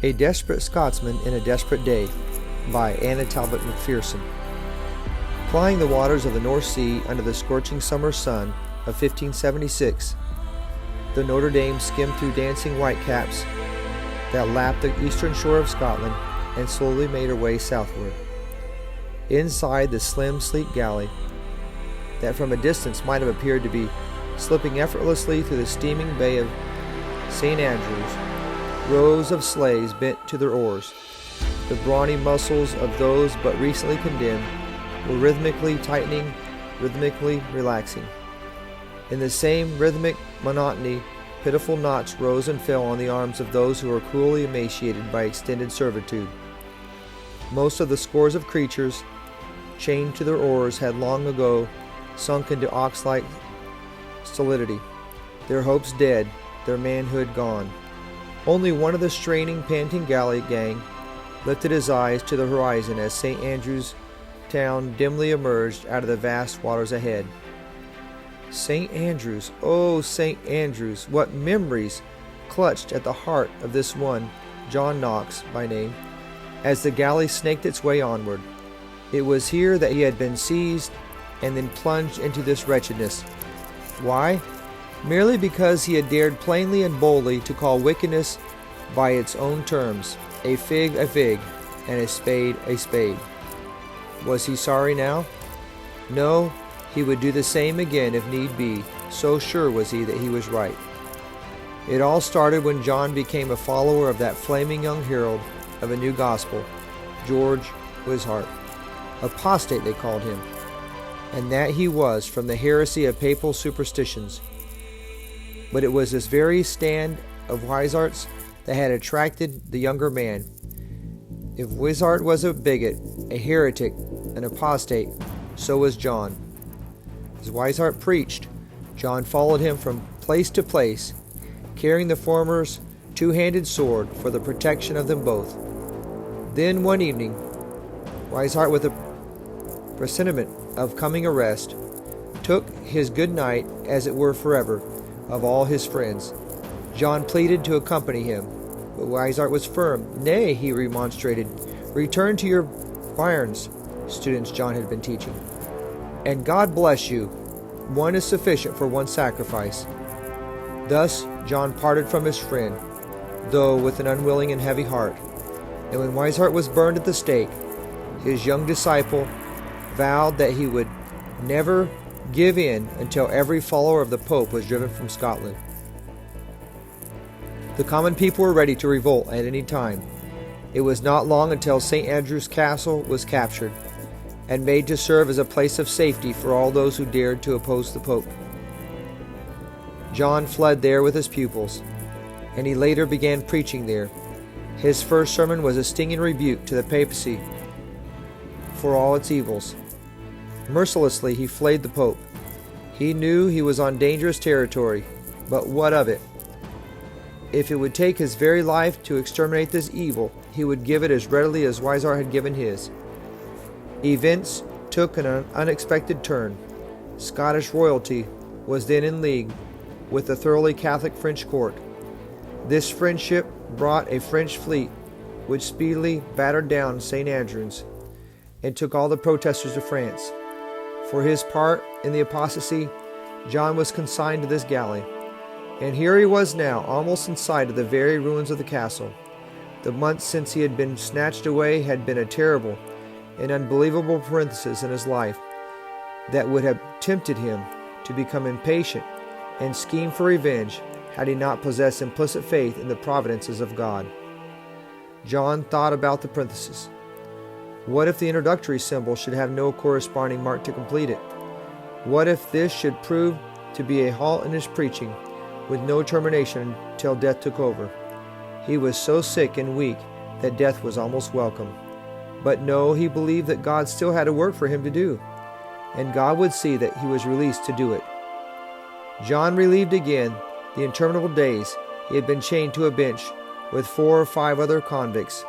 A Desperate Scotsman in a Desperate Day by Anna Talbott McPherson. Plying the waters of the North Sea under the scorching summer sun of 1576, the Notre Dame skimmed through dancing whitecaps that lapped the eastern shore of Scotland and slowly made her way southward. Inside the slim, sleek galley, that from a distance might have appeared to be slipping effortlessly through the steaming bay of St. Andrews, rows of slaves bent to their oars. The brawny muscles of those but recently condemned were rhythmically tightening, rhythmically relaxing. In the same rhythmic monotony, pitiful knots rose and fell on the arms of those who were cruelly emaciated by extended servitude. Most of the scores of creatures chained to their oars had long ago sunk into ox-like stolidity, their hopes dead, their manhood gone. Only one of the straining, panting galley gang lifted his eyes to the horizon as St. Andrew's town dimly emerged out of the vast waters ahead. St. Andrews, oh St. Andrews, what memories clutched at the heart of this one, John Knox by name, as the galley snaked its way onward. It was here that he had been seized and then plunged into this wretchedness. Why? Merely because he had dared plainly and boldly to call wickedness by its own terms, a fig, and a spade. Was he sorry now? No, he would do the same again if need be, so sure was he that he was right. It all started when John became a follower of that flaming young herald of a new gospel, George Wishart. Apostate they called him, and that he was from the heresy of papal superstitions. But it was this very stand of Wishart's that had attracted the younger man. If Wishart was a bigot, a heretic, an apostate, so was John. As Wishart preached, John followed him from place to place, carrying the former's two-handed sword for the protection of them both. Then one evening, Wishart, with a presentiment of coming arrest, took his good night, as it were forever, of all his friends. John pleaded to accompany him, but Wishart was firm. Nay, he remonstrated, return to your irons, students John had been teaching. And God bless you, one is sufficient for one sacrifice. Thus John parted from his friend, though with an unwilling and heavy heart. And when Wishart was burned at the stake, his young disciple vowed that he would never give in until every follower of the Pope was driven from Scotland. The common people were ready to revolt at any time. It was not long until St. Andrew's Castle was captured and made to serve as a place of safety for all those who dared to oppose the Pope. John fled there with his pupils, and he later began preaching there. His first sermon was a stinging rebuke to the papacy for all its evils. Mercilessly he flayed the Pope. He knew he was on dangerous territory, but what of it? If it would take his very life to exterminate this evil, he would give it as readily as Wishart had given his. Events took an unexpected turn. Scottish royalty was then in league with the thoroughly Catholic French court. This friendship brought a French fleet which speedily battered down St. Andrews and took all the protesters to France. For his part in the apostasy, John was consigned to this galley. And here he was now, almost in sight of the very ruins of the castle. The months since he had been snatched away had been a terrible and unbelievable parenthesis in his life that would have tempted him to become impatient and scheme for revenge had he not possessed implicit faith in the providences of God. John thought about the parenthesis. What if the introductory symbol should have no corresponding mark to complete it? What if this should prove to be a halt in his preaching, with no termination until death took over? He was so sick and weak that death was almost welcome. But no, he believed that God still had a work for him to do, and God would see that he was released to do it. John relieved again the interminable days he had been chained to a bench with 4 or 5 other convicts,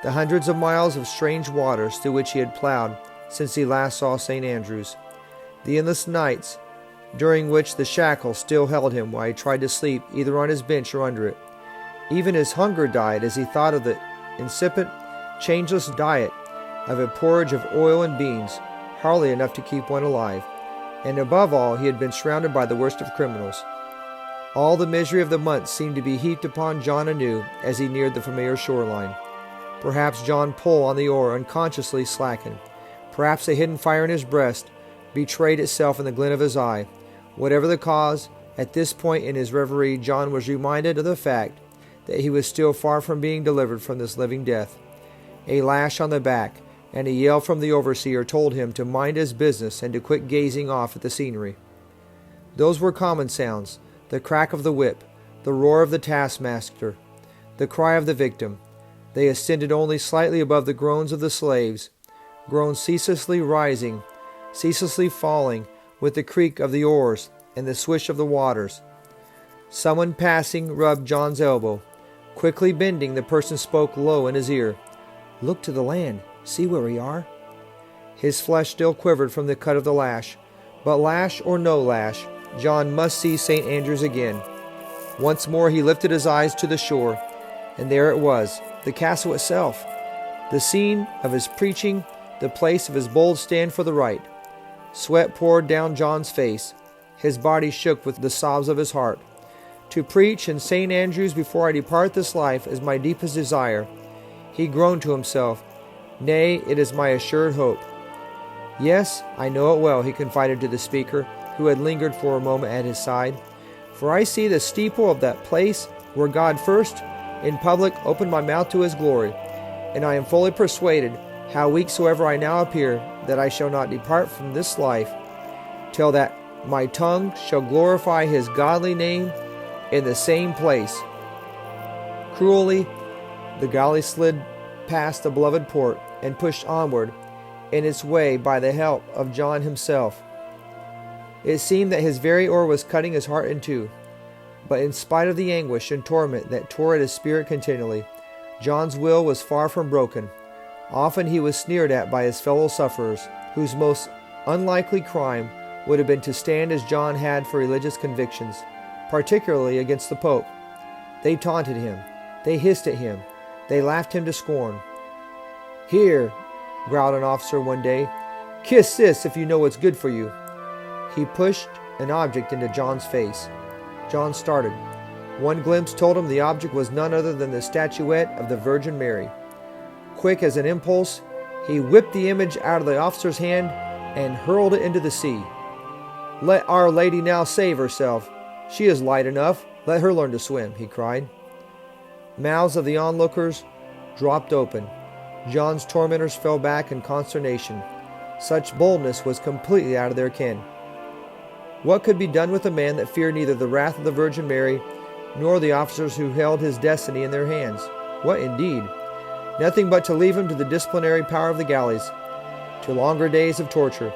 the hundreds of miles of strange waters through which he had plowed since he last saw St. Andrews, the endless nights during which the shackles still held him while he tried to sleep either on his bench or under it, Even his hunger died as he thought of the insipid, changeless diet of a porridge of oil and beans, hardly enough to keep one alive. And above all, he had been surrounded by the worst of criminals. All the misery of the months seemed to be heaped upon John anew as he neared the familiar shoreline. Perhaps John's pull on the oar unconsciously slackened. Perhaps a hidden fire in his breast betrayed itself in the glint of his eye. Whatever the cause, at this point in his reverie, John was reminded of the fact that he was still far from being delivered from this living death. A lash on the back and a yell from the overseer told him to mind his business and to quit gazing off at the scenery. Those were common sounds: the crack of the whip, the roar of the taskmaster, the cry of the victim. They ascended only slightly above the groans of the slaves, groans ceaselessly rising, ceaselessly falling, with the creak of the oars and the swish of the waters. Someone passing rubbed John's elbow. Quickly bending, the person spoke low in his ear. "Look to the land. See where we are." His flesh still quivered from the cut of the lash. But lash or no lash, John must see St. Andrew's again. Once more he lifted his eyes to the shore, and there it was, the castle itself, the scene of his preaching, the place of his bold stand for the right. Sweat poured down John's face. His body shook with the sobs of his heart. "To preach in St. Andrew's before I depart this life is my deepest desire," he groaned to himself. "Nay, it is my assured hope." "Yes, I know it well," he confided to the speaker, who had lingered for a moment at his side. "For I see the steeple of that place where God first, in public, opened my mouth to his glory, and I am fully persuaded, how weak soever I now appear, that I shall not depart from this life, till that my tongue shall glorify his godly name in the same place." Cruelly, the galley slid past the beloved port and pushed onward in its way by the help of John himself. It seemed that his very oar was cutting his heart in two. But in spite of the anguish and torment that tore at his spirit continually, John's will was far from broken. Often he was sneered at by his fellow sufferers, whose most unlikely crime would have been to stand as John had for religious convictions, particularly against the Pope. They taunted him. They hissed at him. They laughed him to scorn. "Here," growled an officer one day, "kiss this if you know what's good for you." He pushed an object into John's face. John started. One glimpse told him the object was none other than the statuette of the Virgin Mary. Quick as an impulse, he whipped the image out of the officer's hand and hurled it into the sea. "Let Our Lady now save herself. She is light enough. Let her learn to swim," he cried. Mouths of the onlookers dropped open. John's tormentors fell back in consternation. Such boldness was completely out of their ken. What could be done with a man that feared neither the wrath of the Virgin Mary nor the officers who held his destiny in their hands? What indeed? Nothing but to leave him to the disciplinary power of the galleys, to longer days of torture,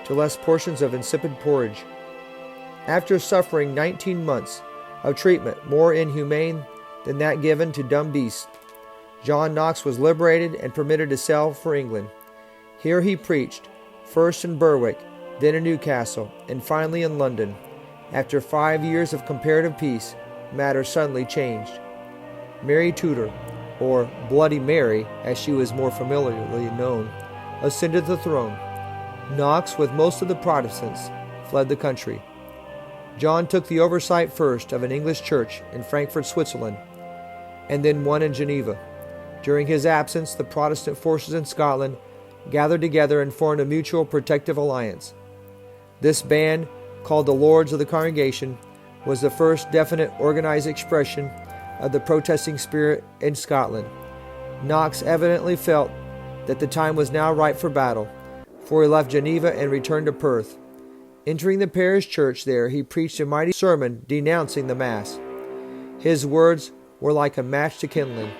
to less portions of insipid porridge. After suffering 19 months of treatment more inhumane than that given to dumb beasts, John Knox was liberated and permitted to sail for England. Here he preached, first in Berwick, then in Newcastle, and finally in London. After 5 years of comparative peace, matters suddenly changed. Mary Tudor, or Bloody Mary, as she was more familiarly known, ascended the throne. Knox, with most of the Protestants, fled the country. John took the oversight first of an English church in Frankfurt, Switzerland, and then one in Geneva. During his absence, the Protestant forces in Scotland gathered together and formed a mutual protective alliance. This band, called the Lords of the Congregation, was the first definite organized expression of the protesting spirit in Scotland. Knox evidently felt that the time was now ripe for battle, for he left Geneva and returned to Perth. Entering the parish church there, he preached a mighty sermon denouncing the Mass. His words were like a match to kindling.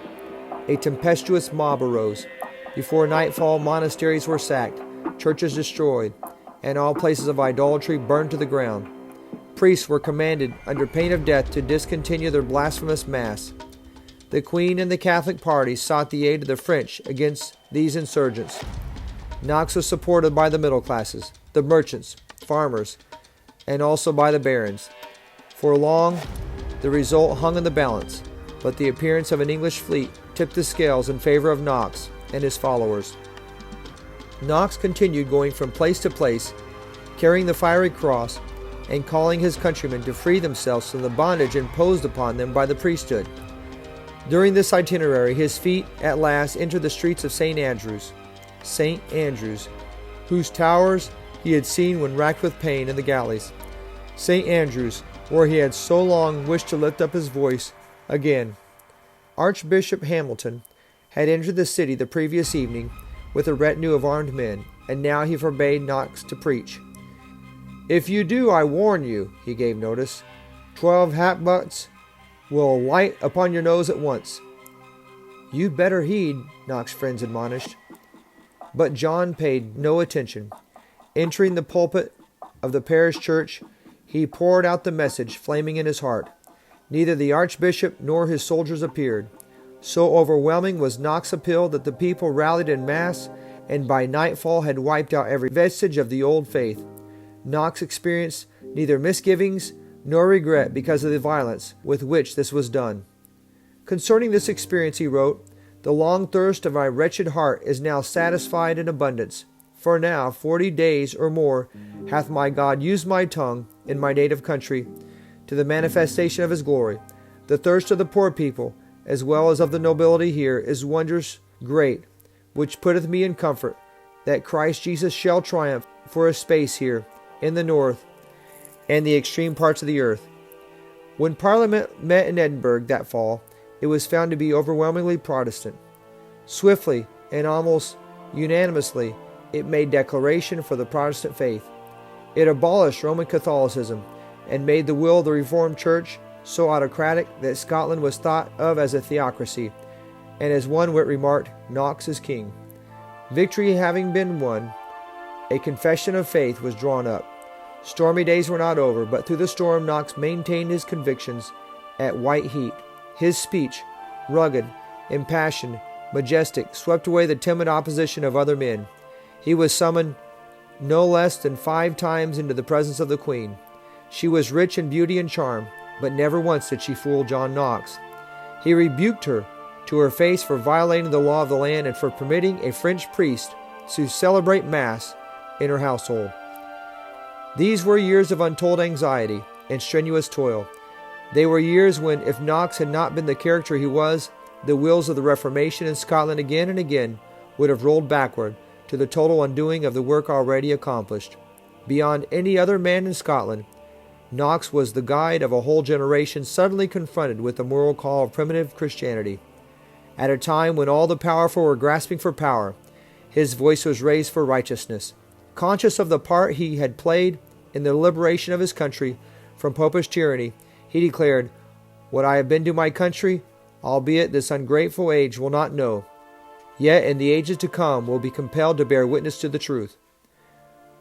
A tempestuous mob arose. Before nightfall, monasteries were sacked, churches destroyed, and all places of idolatry burned to the ground. Priests were commanded, under pain of death, to discontinue their blasphemous Mass. The Queen and the Catholic party sought the aid of the French against these insurgents. Knox was supported by the middle classes, the merchants, farmers, and also by the barons. For long, the result hung in the balance. but the appearance of an English fleet tipped the scales in favor of Knox and his followers. Knox continued going from place to place, carrying the fiery cross and calling his countrymen to free themselves from the bondage imposed upon them by the priesthood. During this itinerary, his feet at last entered the streets of St. Andrews, whose towers he had seen when racked with pain in the galleys. St. Andrews, where he had so long wished to lift up his voice again. Archbishop Hamilton had entered the city the previous evening with a retinue of armed men, and now he forbade Knox to preach. "If you do, I warn you," he gave notice, 12 hackbutts will light upon your nose at once." "You'd better heed," Knox's friends admonished. But John paid no attention. Entering the pulpit of the parish church, he poured out the message flaming in his heart. Neither the archbishop nor his soldiers appeared. So overwhelming was Knox's appeal that the people rallied in mass, and by nightfall had wiped out every vestige of the old faith. Knox experienced neither misgivings nor regret because of the violence with which this was done. Concerning this experience he wrote, "The long thirst of my wretched heart is now satisfied in abundance. For now 40 days or more hath my God used my tongue in my native country to the manifestation of his glory. The thirst of the poor people, as well as of the nobility here, is wondrous great, which putteth me in comfort, that Christ Jesus shall triumph for a space here, in the north, and the extreme parts of the earth." When Parliament met in Edinburgh that fall, it was found to be overwhelmingly Protestant. Swiftly and almost unanimously, it made declaration for the Protestant faith. It abolished Roman Catholicism and made the will of the Reformed Church so autocratic that Scotland was thought of as a theocracy, and as one wit remarked, "Knox is king." Victory having been won, a confession of faith was drawn up. Stormy days were not over, but through the storm Knox maintained his convictions at white heat. His speech, rugged, impassioned, majestic, swept away the timid opposition of other men. He was summoned no less than 5 times into the presence of the Queen. She was rich in beauty and charm, but never once did she fool John Knox. He rebuked her to her face for violating the law of the land and for permitting a French priest to celebrate Mass in her household. These were years of untold anxiety and strenuous toil. They were years when, if Knox had not been the character he was, the wheels of the Reformation in Scotland again and again would have rolled backward to the total undoing of the work already accomplished. Beyond any other man in Scotland, Knox was the guide of a whole generation suddenly confronted with the moral call of primitive Christianity. At a time when all the powerful were grasping for power, his voice was raised for righteousness. Conscious of the part he had played in the liberation of his country from popish tyranny, he declared, "What I have been to my country, albeit this ungrateful age will not know, yet in the ages to come will be compelled to bear witness to the truth."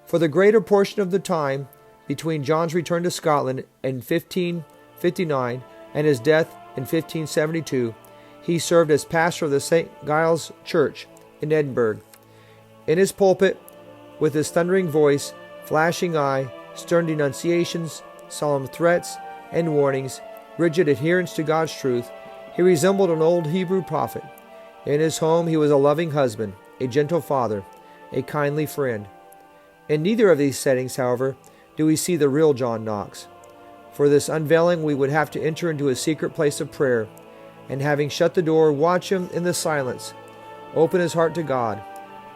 For the greater portion of the time between John's return to Scotland in 1559 and his death in 1572, he served as pastor of the St. Giles Church in Edinburgh. In his pulpit, with his thundering voice, flashing eye, stern denunciations, solemn threats and warnings, rigid adherence to God's truth, he resembled an old Hebrew prophet. In his home he was a loving husband, a gentle father, a kindly friend. In neither of these settings, however, do we see the real John Knox. For this unveiling we would have to enter into a secret place of prayer, and having shut the door, watch him in the silence, open his heart to God.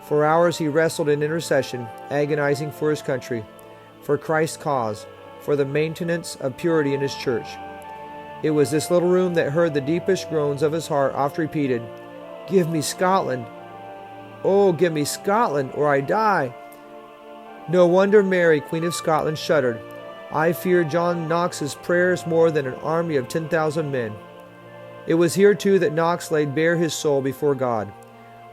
For hours he wrestled in intercession, agonizing for his country, for Christ's cause, for the maintenance of purity in his church. It was this little room that heard the deepest groans of his heart oft repeated, "Give me Scotland! Oh, give me Scotland, or I die!" No wonder Mary, Queen of Scotland, shuddered. I fear John Knox's prayers more than an army of 10,000 men. It was here, too, that Knox laid bare his soul before God,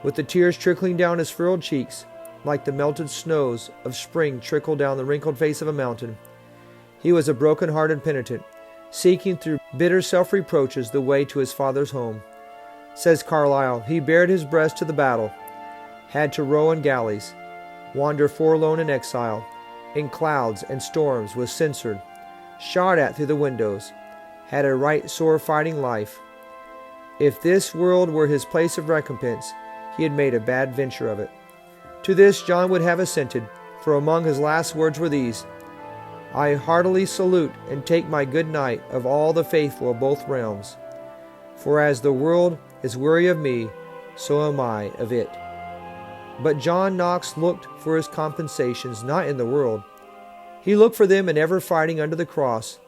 with the tears trickling down his furrowed cheeks, like the melted snows of spring trickle down the wrinkled face of a mountain. He was a broken-hearted penitent, seeking through bitter self-reproaches the way to his Father's home. Says Carlyle, he bared his breast to the battle, had to row in galleys, wander forlorn in exile, in clouds and storms, was censored, shot at through the windows, had a right sore fighting life. If this world were his place of recompense, he had made a bad venture of it. To this John would have assented, for among his last words were these: I heartily salute and take my good night of all the faithful of both realms. For as the world is weary of me, so am I of it. But John Knox looked for his compensations not in the world. He looked for them in ever fighting under the cross,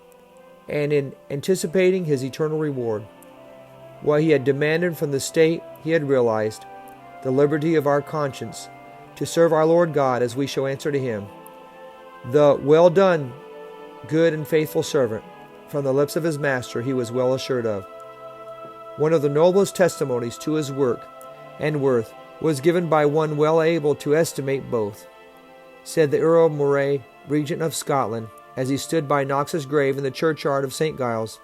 and in anticipating his eternal reward. What he had demanded from the state he had realized, the liberty of our conscience, to serve our Lord God as we shall answer to him. The well done, good and faithful servant, from the lips of his master he was well assured of. One of the noblest testimonies to his work and worth was given by one well able to estimate both. Said the Earl of Moray, Regent of Scotland, as he stood by Knox's grave in the churchyard of St. Giles,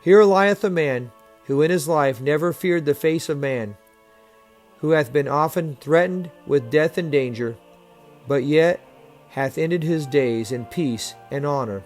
Here lieth a man who in his life never feared the face of man, who hath been often threatened with death and danger, but yet hath ended his days in peace and honor.